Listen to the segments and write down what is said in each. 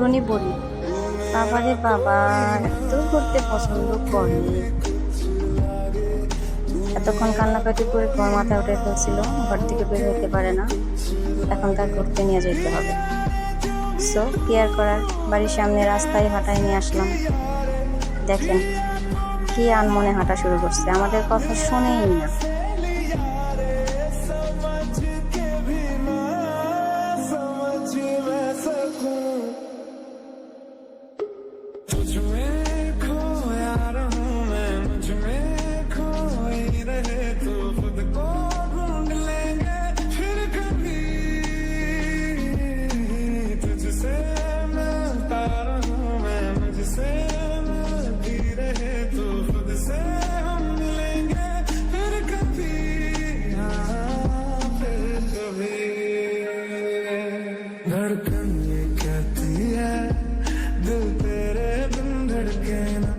তরুণী বলি, বাবারে বাবা, এত ঘুরতে পছন্দ করে। এতক্ষণ কান্নাকাটি করে ঘর মাথায় উঠে ফেলছিল, ঘর থেকে বের হতে পারে না। এখন তার ঘুরতে নিয়ে যেতে হবে। সো কি আর করার, বাড়ির সামনে রাস্তায় হাঁটায় নিয়ে আসলাম। দেখেন কি আনমনে হাঁটা শুরু করছে, আমাদের কথা শোনেই না। धड़कन ये कहती है दिल तेरे बिन धड़के ना,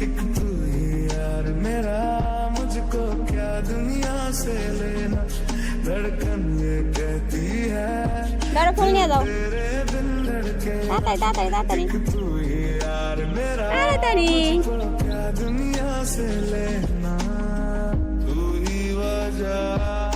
एक तू ही यार मेरा, मुझको क्या दुनिया से लेना। धड़कन ये कहती है দাঁড়া, ফুল নিয়ে যাও तेरे बिन धड़के ना, তাড়াতাড়ি তাড়াতাড়ি তাড়াতাড়ি तू ही यार मेरा, তাড়াতাড়ি। मुझको क्या दुनिया से लेना। तू ही वजह